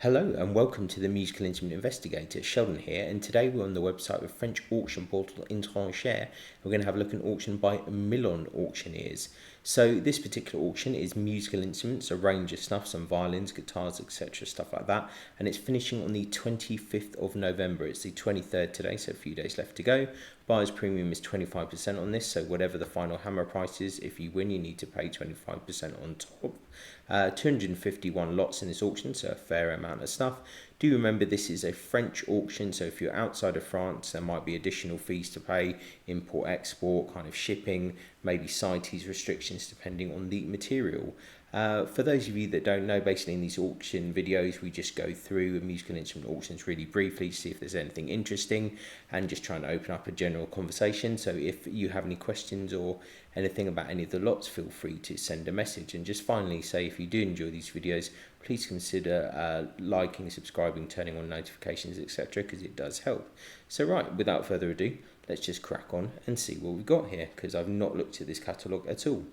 Hello and welcome to the Musical Instrument Investigator. Sheldon here, and today we're on the website of French auction portal Introcher. We're going to have a look at an auction by Millon auctioneers. So this particular auction is musical instruments, a range of stuff, some violins, guitars, etc., stuff like that, and it's finishing on the 25th of November. It's the 23rd today, so a few days left to go. Buyer's premium is 25% on this, so whatever the final hammer price is, if you win, you need to pay 25% on top. 251 lots in this auction, so a fair amount of stuff. Do remember this is a French auction, so if you're outside of France, there might be additional fees to pay, import, export, kind of shipping, maybe CITES restrictions depending on the material. For those of you that don't know, basically in these auction videos, we just go through musical instrument auctions really briefly, see if there's anything interesting, and just trying to open up a general conversation. So if you have any questions or anything about any of the lots, feel free to send a message. And just finally say, if you do enjoy these videos, please consider liking, subscribing, turning on notifications, etc., because it does help. So right, without further ado, let's just crack on and see what we've got here, because I've not looked at this catalogue at all.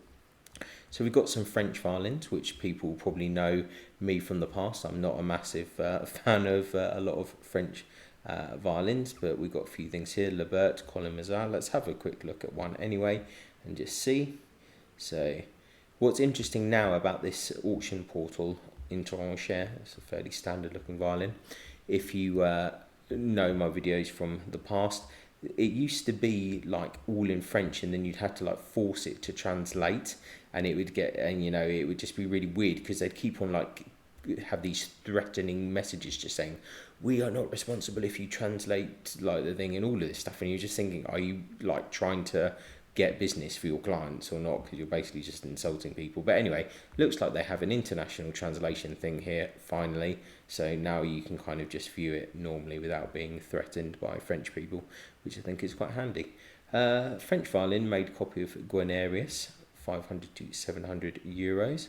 So we've got some French violins, which people probably know me from the past. I'm not a massive fan of a lot of French violins, but we've got a few things here. Lebert, Colin Mazar. Let's have a quick look at one anyway and just see. So what's interesting now about this auction portal, Introcher, it's a fairly standard looking violin. If you know my videos from the past, it used to be like all in French, and then you'd have to like force it to translate, and it would get, and it would just be really weird because they'd keep on like have these threatening messages just saying, we are not responsible if you translate like the thing and all of this stuff, and you're just thinking, are you like trying to get business for your clients or not, because you're basically just insulting people. But anyway, looks like they have an international translation thing here finally, so now you can kind of just view it normally without being threatened by French people, which I think is quite handy. French violin, made copy of Guarnerius, 500 to 700 euros.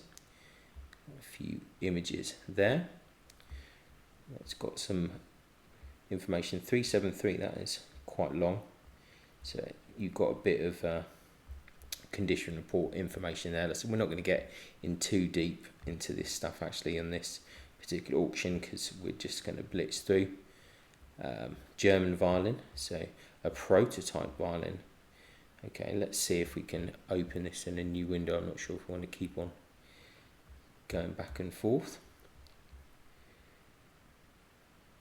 A few images there. It's got some information, 373, that is quite long. So you've got a bit of condition report information there. So we're not going to get in too deep into this stuff actually in this particular auction, because we're just going to blitz through. German violin, so a prototype violin. Okay, let's see if we can open this in a new window. I'm not sure if we want to keep on going back and forth.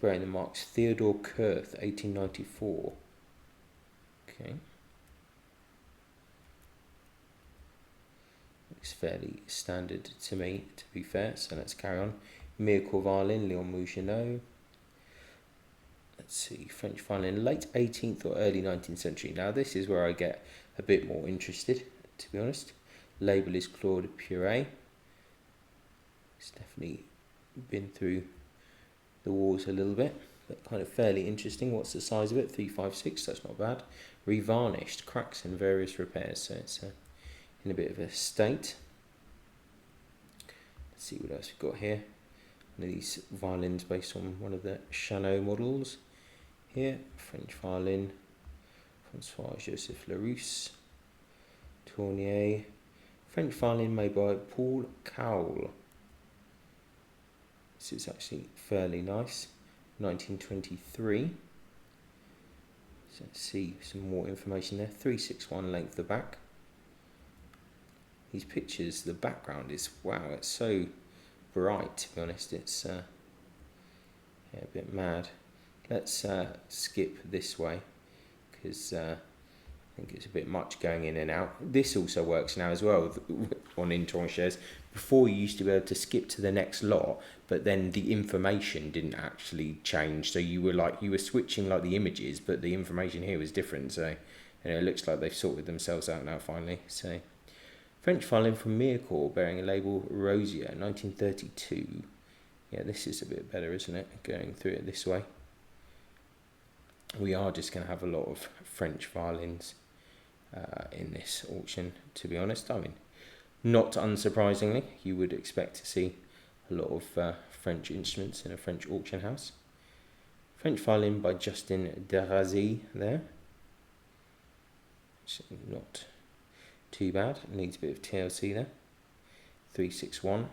Bearing the marks, Theodore Kurth, 1894. Okay. Looks fairly standard to me, to be fair, so let's carry on. Miracle violin, Leon Mougenot. Let's see, French violin, late 18th or early 19th century. Now this is where I get a bit more interested, to be honest. Label is Claude Puré. It's definitely been through the wars a little bit, but kind of fairly interesting. What's the size of it? 356, that's not bad. Revarnished, cracks and various repairs, so it's in a bit of a state. Let's see what else we've got here. One of these violins based on one of the Chanot models here. French violin, François Joseph Larousse. Tournier. French violin made by Paul Cowle. This is actually fairly nice. 1923. So let's see some more information there. 361 length the back. These pictures, the background is, wow, it's so bright, to be honest. It's a bit mad. Let's skip this way, because I think it's a bit much going in and out. This also works now as well on Introchers. Before you used to be able to skip to the next lot, but then the information didn't actually change. So you were switching like the images, but the information here was different. So it looks like they've sorted themselves out now finally. So French violin from Miracle, bearing a label Rosier, 1932. Yeah, this is a bit better, isn't it? Going through it this way. We are just going to have a lot of French violins in this auction, to be honest. I mean, not unsurprisingly, you would expect to see a lot of French instruments in a French auction house. French violin by Justin Derazy there. It's not too bad, it needs a bit of TLC there. 361.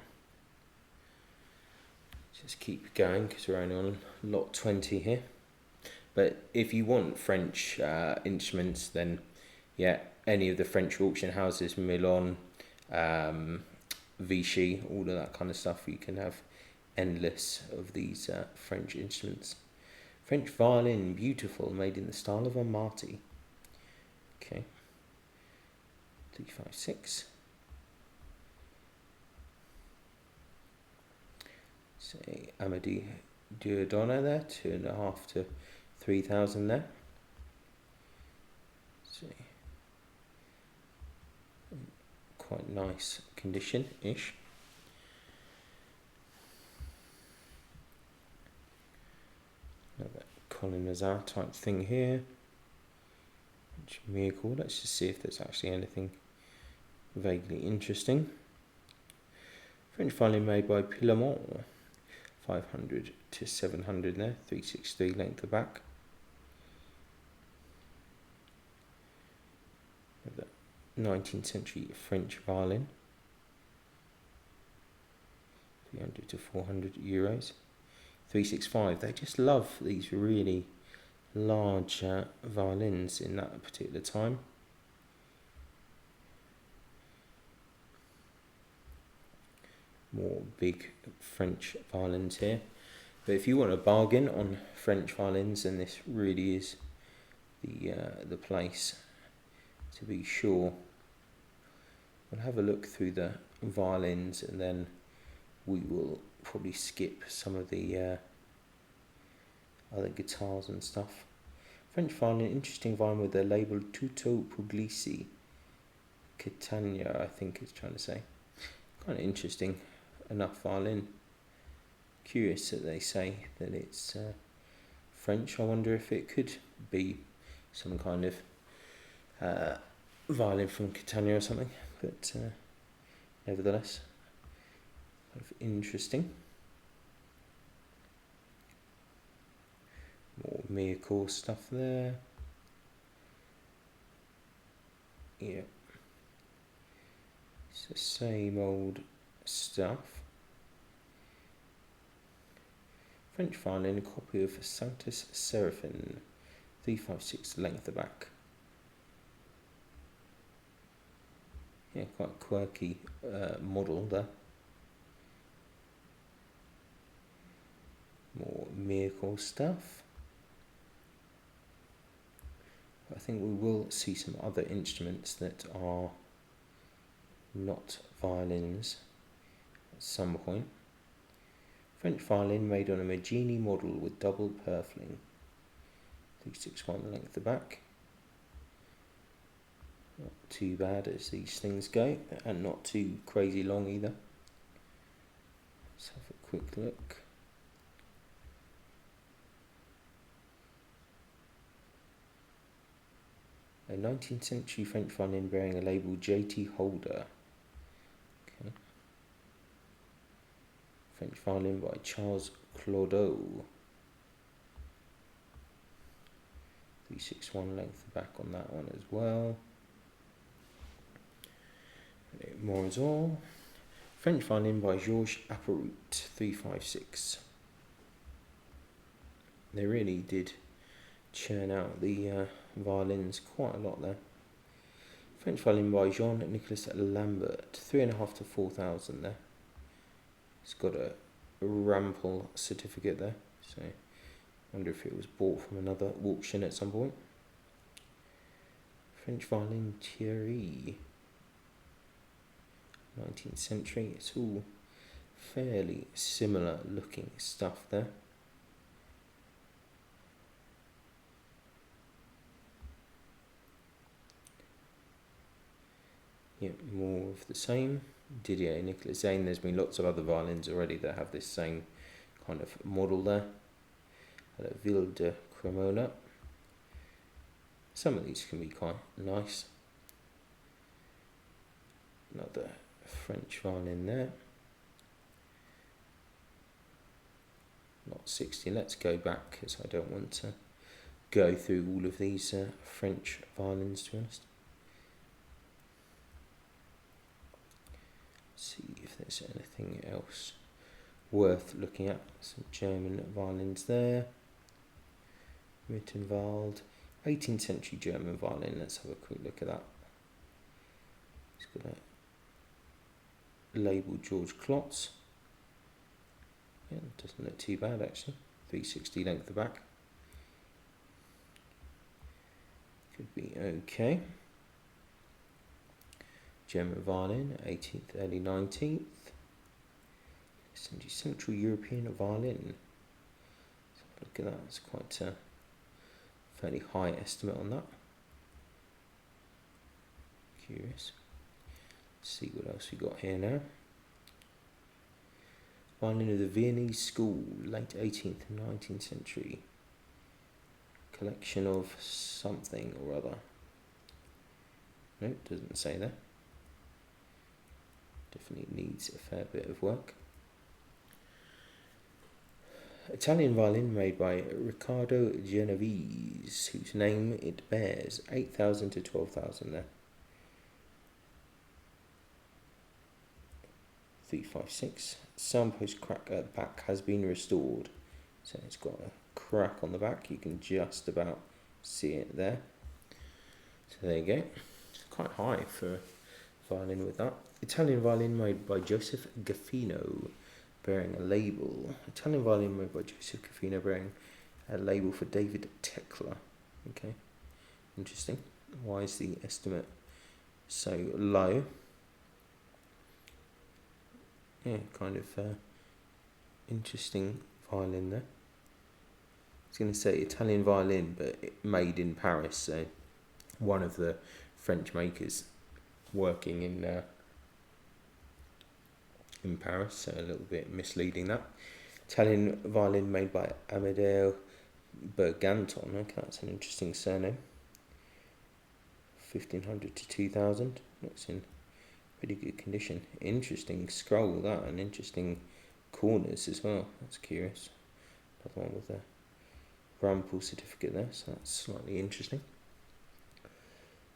Just keep going because we're only on lot 20 here. But if you want French instruments, then yeah, any of the French auction houses, Millon, Vichy, all of that kind of stuff, you can have endless of these French instruments. French violin, beautiful, made in the style of a Marti. Okay. 356. Say Amédée Dieudonné there, 2.5 to 3,000 there. See, quite nice condition-ish. Another Colin Nazar type thing here. Miracle. Let's just see if there's actually anything vaguely interesting. French violin made by Millon. 500 to 700 there, 363 length of back. The 19th century French violin, 300 to 400 euros. 365. They just love these really large violins in that particular time. More big French violins here. But if you want a bargain on French violins, then this really is the place to be sure. We'll have a look through the violins and then we will probably skip some of the other guitars and stuff. French violin, interesting violin with the label Tutto Puglisi. Catania, I think it's trying to say. Kind of interesting enough violin. Curious that they say that it's French. I wonder if it could be some kind of violin from Catania or something, but nevertheless, kind of interesting. More Miracle stuff there. Yeah, it's the same old stuff. French violin, a copy of Sanctus Seraphim, 356 length of back. Yeah, quite quirky model there. More Miracle stuff. I think we will see some other instruments that are not violins at some point. French violin made on a Maggini model with double purfling. 361 length of back. Not too bad as these things go, and not too crazy long either. Let's have a quick look. A 19th century French violin bearing a label J.T. Holder. Okay. French violin by Charles Claudeau. 361 length of back on that one as well. More as well. French violin by Georges Apparout, 356. They really did churn out the violins quite a lot there. French violin by Jean-Nicolas Lambert, 3.5 to 4,000 there. It's got a Rampel certificate there, so I wonder if it was bought from another auction at some point. French violin Thierry, 19th century. It's all fairly similar looking stuff there. Yeah, more of the same. Didier Nicolas Zane. There's been lots of other violins already that have this same kind of model there. Ville de Cremona. Some of these can be quite nice. Another French violin there. Not 60. Let's go back because I don't want to go through all of these French violins, to be honest. See if there's anything else worth looking at. Some German violins there. Mittenwald, 18th century German violin. Let's have a quick look at that. It's got a label George Klotz. Yeah, doesn't look too bad actually. 360 length the back. Could be okay. German violin, 18th, early 19th. Central European violin. So look at that, it's quite a fairly high estimate on that. Curious. Let's see what else we got here now. Violin of the Viennese School, late 18th and 19th century. Collection of something or other. No, it doesn't say there. Definitely needs a fair bit of work. Italian violin made by Riccardo Genovese, whose name it bears. 8,000 to 12,000 there. 356. Soundpost crack at the back has been restored. So it's got a crack on the back. You can just about see it there. So there you go. It's quite high for a violin with that. Italian violin made by Joseph Gaffino, bearing a label. Italian violin made by Joseph Gaffino, bearing a label for David Tekla. Okay, interesting. Why is the estimate so low? Yeah, kind of interesting violin there. I was going to say Italian violin, but made in Paris, so one of the French makers working in Paris, so a little bit misleading that. Italian violin made by Amedeo Berganton. Okay, that's an interesting surname. 1500 to 2000. Looks in pretty good condition. Interesting scroll that, and interesting corners as well. That's curious. Another one with a Rampal certificate there, so that's slightly interesting.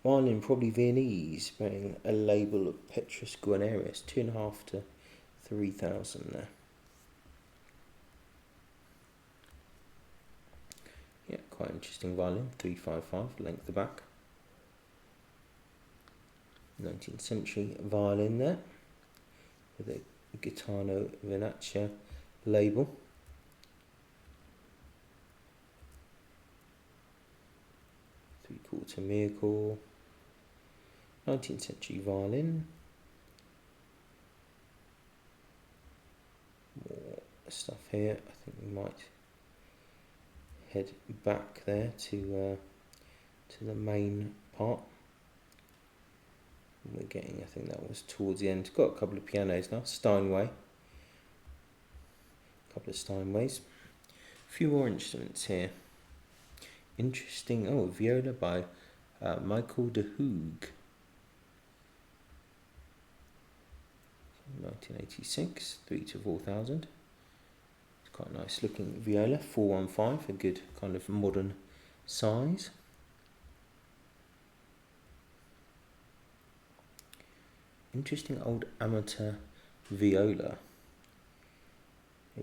Violin, probably Viennese, bearing a label of Petrus Guarnerius, 2,500 to 3,000 there. Yeah, quite interesting violin, 355, length the back. 19th century violin there, with a Gaetano Venaccia label. Three-quarter miracle. 19th century violin. More stuff here. I think we might head back there to the main part. We're getting, I think that was towards the end. Got a couple of pianos now. Steinway. A couple of Steinways. A few more instruments here. Interesting. Oh, viola by Michael de Hoog. 1986, 3 to 4,000. It's quite a nice looking viola. 415, a good kind of modern size. Interesting old amateur viola.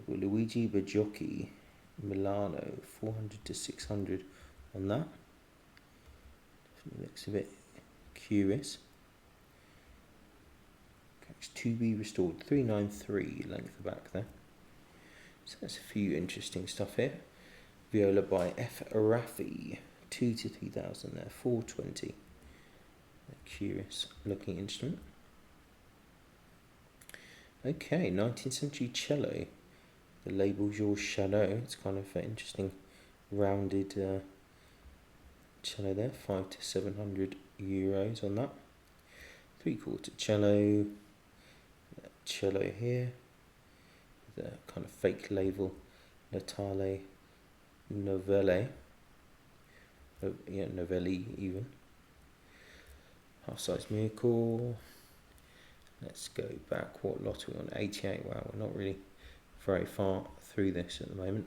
Luigi Bajocchi, Milano, 400 to 600 on that. Definitely looks a bit curious. It's to be restored, 393 length of back there. So that's a few interesting stuff here. Viola by F. Raffi, 2 to 3,000 there, 420. A curious looking instrument. Okay, 19th century cello. The label Georges Chalot. It's kind of an interesting rounded cello there. 5 to 700 euros on that. Three-quarter cello. Cello here. With a kind of fake label. Natale Novelle. Yeah, Novelli even. Half-size miracle. Let's go back. What lot are we on? 88. Wow, we're not really very far through this at the moment.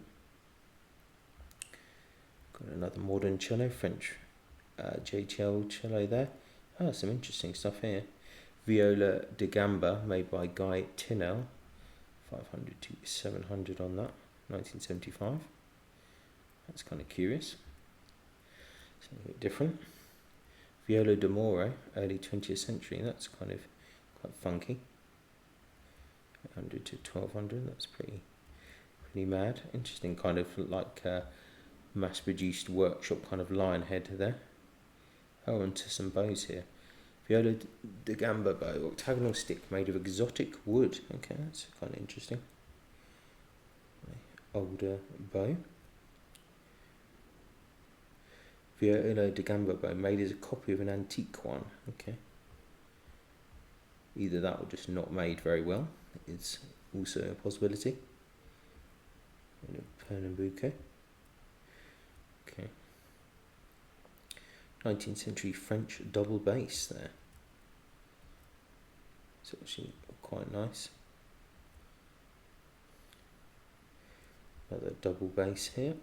Got another modern cello, French JTL cello there. Oh, some interesting stuff here. Viola da Gamba, made by Guy Tinel, 500 to 700 on that, 1975. That's kind of curious. Something a bit different. Viola d'amore, early 20th century. That's kind of quite funky. 800 to 1200. That's pretty mad. Interesting, kind of like mass-produced workshop kind of lion head there. Oh, onto some bows here. Viola da gamba bow, octagonal stick made of exotic wood. Okay, that's kind of interesting. Older bow. Viola da gamba bow made as a copy of an antique one. Okay. Either that or just not made very well. It's also a possibility. Pernambuco. Okay. 19th century French double bass there. It's actually quite nice. Another double bass here.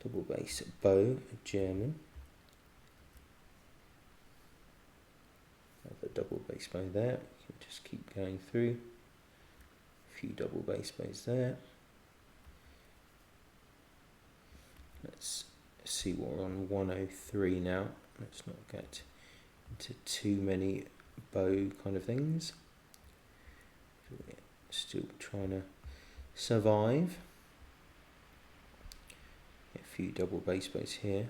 Double bass bow, German. Another double bass bow there. You can just keep going through. A few double bass bows there. Let's see what we're on. 103 now. Let's not get into too many bow kind of things. We're still trying to survive. A few double bass bows here.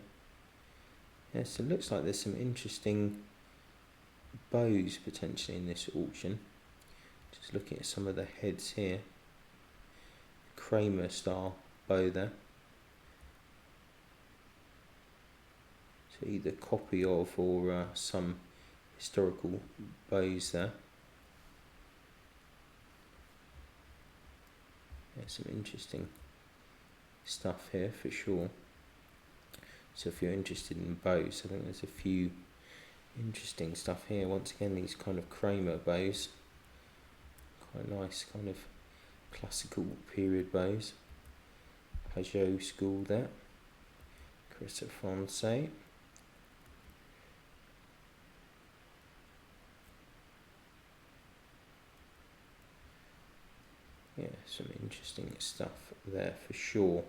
Yeah, so it looks like there's some interesting bows potentially in this auction. Just looking at some of the heads here. Kramer style bow there. So either copy of or some historical bows there. Yeah, some interesting stuff here for sure. So if you're interested in bows, I think there's a few interesting stuff here. Once again, these kind of Kramer bows, quite nice, kind of classical period bows. Pajot school there. Christophe Francais. Yeah, some interesting stuff there for sure.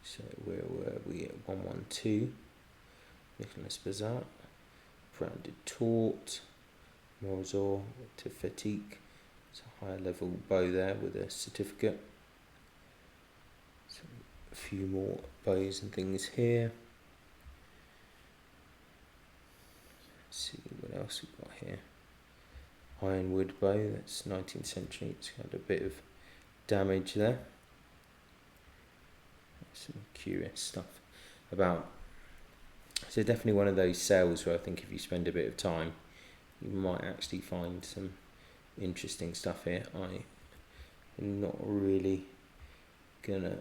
So where were we at? 112. Nicolas Bazat. Branded Taut. Morozor to Fatigue. It's a higher level bow there with a certificate. So a few more bows and things here. Let's see what else we've got here. Ironwood bow, that's 19th century, it's had a bit of damage there. Some curious stuff about. So definitely one of those sales where I think if you spend a bit of time, you might actually find some interesting stuff here. I am not really gonna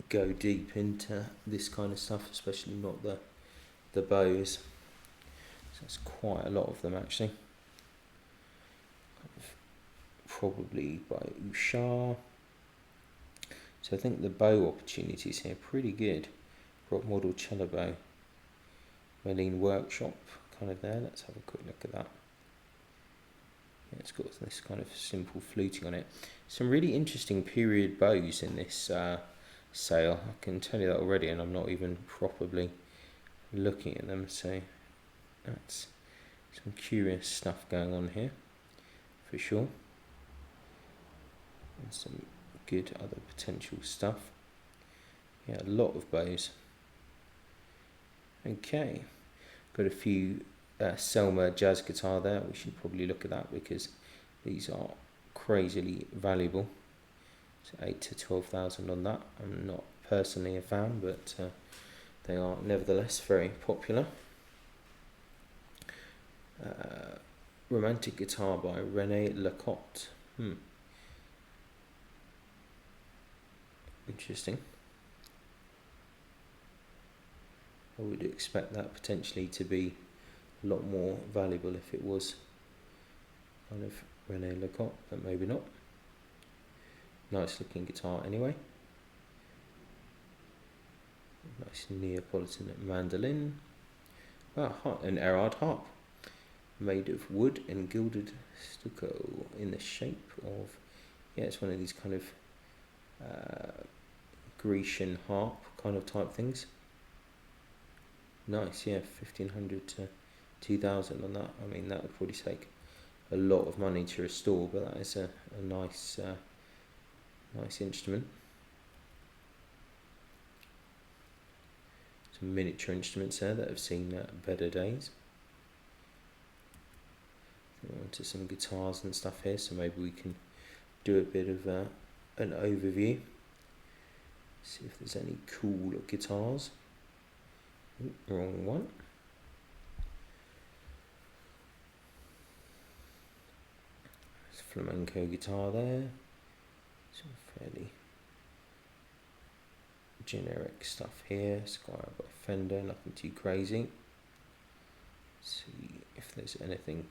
go deep into this kind of stuff, especially not the bows. So that's quite a lot of them actually. Probably by Ushar. So I think the bow opportunities here are pretty good. Rock model cello bow. Millon workshop kind of there. Let's have a quick look at that. Yeah, it's got this kind of simple fluting on it. Some really interesting period bows in this sale. I can tell you that already, and I'm not even properly looking at them. So that's some curious stuff going on here for sure. And some good other potential stuff. Yeah, a lot of bows. Okay, got a few Selmer jazz guitar there. We should probably look at that because these are crazily valuable. So 8 to 12,000 on that. I'm not personally a fan, but they are nevertheless very popular. Romantic guitar by René Lecotte. Interesting. I would expect that potentially to be a lot more valuable if it was kind of René Lecotte, but maybe not. Nice looking guitar anyway. Nice Neapolitan mandolin. An Erard harp. made of wood and gilded stucco in the shape of, yeah, it's one of these kind of Grecian harp kind of type things. Nice, yeah, 1500 to 2000 on that. I mean, that would probably take a lot of money to restore, but that is a nice nice instrument. Some miniature instruments there that have seen better days. On to some guitars and stuff here, so maybe we can do a bit of an overview. See if there's any cool guitars. Ooh, wrong one. There's a flamenco guitar there. Some fairly generic stuff here. Squire by Fender, nothing too crazy. See if there's anything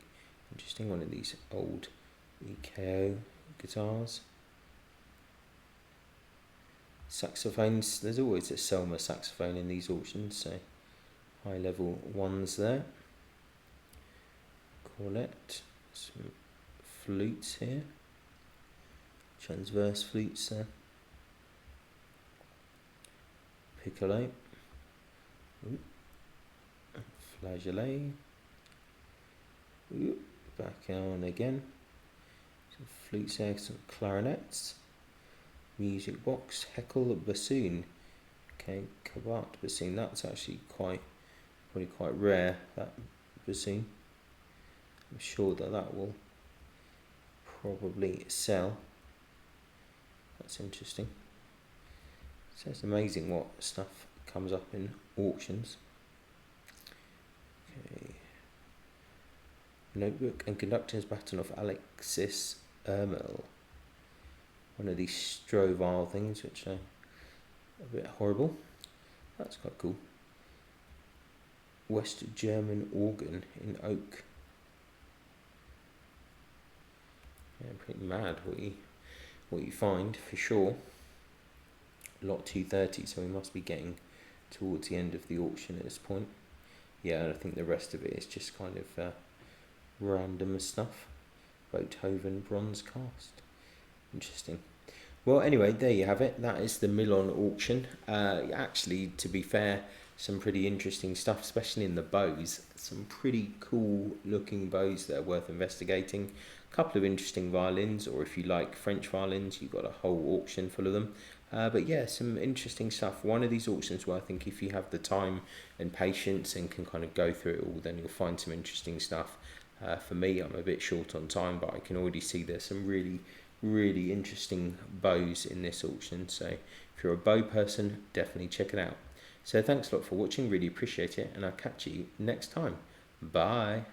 interesting. One of these old EKO guitars. Saxophones, there's always a Selma saxophone in these auctions, so high level ones there. Cornet, some flutes here, transverse flutes there. Piccolo, ooh. Flageolet, ooh. Back on again, some flutes there, some clarinets. Music box, Heckle bassoon. Okay, Kabat bassoon. That's actually probably quite rare, that bassoon. I'm sure that will probably sell. That's interesting. So it's amazing what stuff comes up in auctions. Okay. Notebook and conductor's baton of Alexis Ermel. One of these Strovile things, which are a bit horrible. That's quite cool. West German organ in oak. Yeah, pretty mad what you find for sure. Lot 230, so we must be getting towards the end of the auction at this point. Yeah, and I think the rest of it is just kind of random stuff. Beethoven bronze cast. Interesting. Well, anyway, there you have it. That is the Millon auction. Actually, to be fair, some pretty interesting stuff, especially in the bows. Some pretty cool looking bows that are worth investigating. A couple of interesting violins, or if you like French violins, you've got a whole auction full of them. But yeah, some interesting stuff. One of these auctions where I think if you have the time and patience and can kind of go through it all, then you'll find some interesting stuff. For me, I'm a bit short on time, but I can already see there's some really interesting bows in this auction. So if you're a bow person, definitely check it out. So thanks a lot for watching, really appreciate it, and I'll catch you next time. Bye.